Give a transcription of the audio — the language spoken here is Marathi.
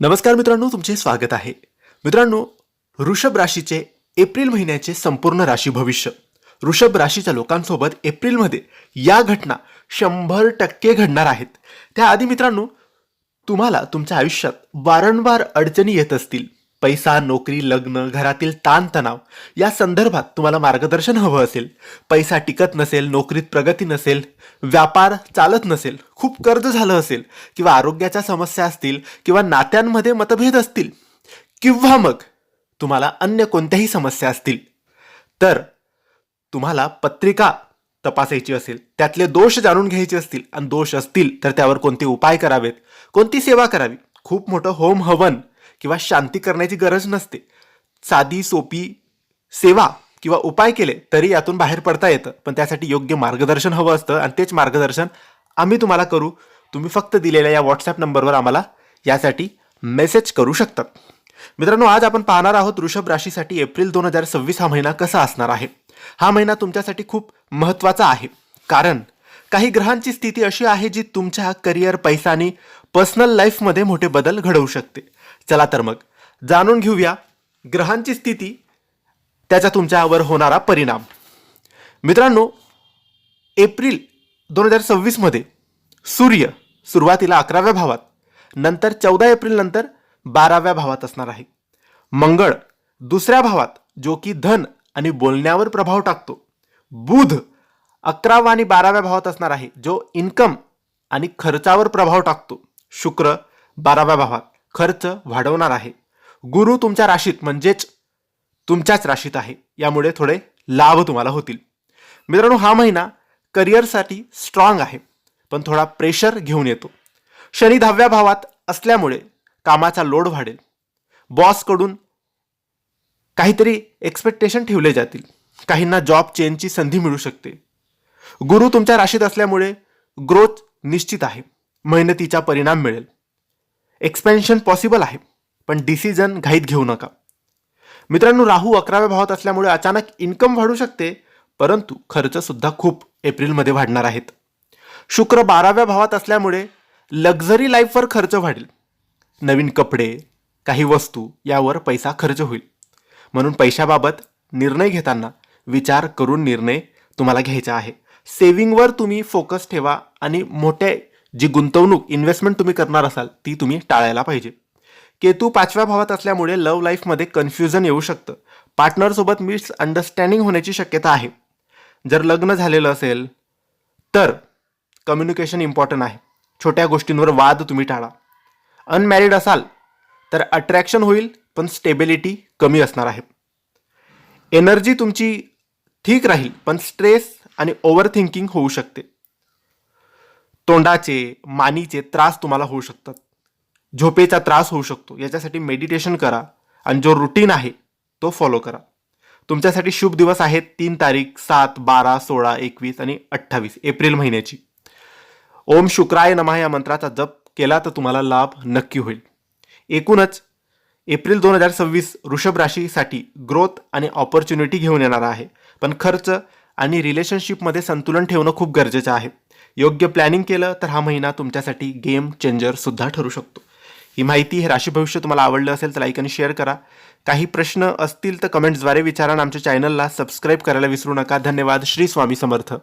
नमस्कार मित्रांनो, तुमचे स्वागत आहे. मित्रांनो, वृषभ राशीचे एप्रिल महिन्याचे संपूर्ण राशी भविष्य. वृषभ राशीच्या लोकांसोबत एप्रिलमध्ये या घटना 100% घडणार आहेत. त्याआधी मित्रांनो, तुम्हाला तुमच्या आयुष्यात वारंवार अडचणी येत असतील. पैसा, नोकरी, लग्न, घरातील ताणतणाव या संदर्भात तुम्हाला मार्गदर्शन हवं असेल. पैसा टिकत नसेल, नोकरीत प्रगती नसेल, व्यापार चालत नसेल, खूप कर्ज झालं असेल किंवा आरोग्याच्या समस्या असतील किंवा नात्यांमध्ये मतभेद असतील किंवा मग तुम्हाला अन्य कोणत्याही समस्या असतील, तर तुम्हाला पत्रिका तपासायची असेल, त्यातले दोष जाणून घ्यायचे असतील आणि दोष असतील तर त्यावर कोणते उपाय करावेत, कोणती सेवा करावी. खूप मोठं होम हवन किंवा शांती करण्याची गरज नसते. साधी सोपी सेवा किंवा उपाय केले तरी यातून बाहेर पडता येतं, पण त्यासाठी योग्य मार्गदर्शन हवं असतं आणि तेच मार्गदर्शन आम्ही तुम्हाला करू. तुम्ही फक्त दिलेल्या या व्हॉट्सॲप नंबरवर आम्हाला यासाठी मेसेज करू शकतात. मित्रांनो, आज आपण पाहणार आहोत वृषभ राशीसाठी एप्रिल 2026 हा महिना कसा असणार आहे. हा महिना तुमच्यासाठी खूप महत्त्वाचा आहे, कारण काही ग्रहांची स्थिती अशी आहे जी तुमच्या करिअर, पैसा आणि पर्सनल लाईफमध्ये मोठे बदल घडवू शकते. चला तर मग जाणून घेऊया ग्रहांची स्थिती, त्याचा तुमच्यावर होणारा परिणाम. मित्रांनो, एप्रिल 2026 मध्ये सूर्य सुरुवातीला 11व्या भावात, नंतर 14 एप्रिल नंतर 12व्या भावात असणार आहे. मंगळ दुसऱ्या भावात, जो की धन आणि बोलण्यावर प्रभाव टाकतो. बुध 11व्या आणि 12व्या भावात असणार आहे, जो इन्कम आणि खर्चावर प्रभाव टाकतो. शुक्र 12व्या भावात खर्च वाढवणार आहे. गुरु तुमच्या राशीत म्हणजेच तुमच्याच राशीत आहे, यामुळे थोडे लाभ तुम्हाला होतील. मित्रांनो, हा महिना करिअरसाठी स्ट्रॉंग आहे, पण थोडा प्रेशर घेऊन येतो. शनी 10व्या भावात असल्यामुळे कामाचा लोड वाढेल. बॉसकडून काहीतरी एक्सपेक्टेशन ठेवले जातील. काहींना जॉब चेंजची संधी मिळू शकते. गुरु तुमच्या राशीत असल्यामुळे ग्रोथ निश्चित आहे. मेहनतीचा परिणाम मिळेल. एक्सपेन्शन पॉसिबल आहे, पण डिसिजन घाईत घेऊ नका. मित्रांनो, राहू 11व्या भावात असल्यामुळे अचानक इन्कम वाढू शकते, परंतु खर्च सुद्धा खूप एप्रिलमध्ये वाढणार आहेत. शुक्र 12व्या भावात असल्यामुळे लक्झरी लाईफवर खर्च वाढेल. नवीन कपडे, काही वस्तू यावर पैसा खर्च होईल. म्हणून पैशाबाबत निर्णय घेताना विचार करून निर्णय तुम्हाला घ्यायचा आहे. सेव्हिंगवर तुम्ही फोकस ठेवा आणि मोठे जी गुंतवणूक, इन्व्हेस्टमेंट तुम्ही करणार असाल ती तुम्ही टाळायला पाहिजे. केतू 5व्या भावात असल्यामुळे लव्ह लाईफमध्ये कन्फ्युजन येऊ शकतं. पार्टनरसोबत मिसअंडरस्टँडिंग होण्याची शक्यता आहे. जर लग्न झालेलं असेल तर कम्युनिकेशन इम्पॉर्टंट आहे. छोट्या गोष्टींवर वाद तुम्ही टाळा. अनमॅरिड असाल तर अट्रॅक्शन होईल, पण स्टेबिलिटी कमी असणार आहे. एनर्जी तुमची ठीक राहील, पण स्ट्रेस आणि ओव्हर थिंकिंग होऊ शकते. तोंडाचे, मानीचे त्रास तुम्हाला होऊ शकतात. झोपेचा त्रास होऊ शकतो. याच्यासाठी मेडिटेशन करा आणि जो रुटीन आहे तो फॉलो करा. तुमच्यासाठी शुभ दिवस आहेत 3 तारीख, 7, 12, 16, 21 आणि 28 एप्रिल महिन्याची. ओम शुक्राय नमः या मंत्राचा जप केला तर तुम्हाला लाभ नक्की होईल. एकूणच एप्रिल 2026 वृषभ राशीसाठी ग्रोथ आणि ऑपॉर्च्युनिटी घेऊन येणार आहे, पण खर्च आणि रिलेशनशिपमध्ये संतुलन ठेवणं खूप गरजेचं आहे. योग्य प्लॅनिंग केलं तर हा महिना तुमच्यासाठी गेम चेंजर सुद्धा ठरू शकतो. ही माहिती, हे राशी भविष्य तुम्हाला आवडलं असेल तर लाईक आणि शेअर करा. काही प्रश्न असतील तर कमेंट्सद्वारे विचारा. आमच्या चॅनलला सबस्क्राईब करायला विसरू नका. धन्यवाद. श्री स्वामी समर्थ.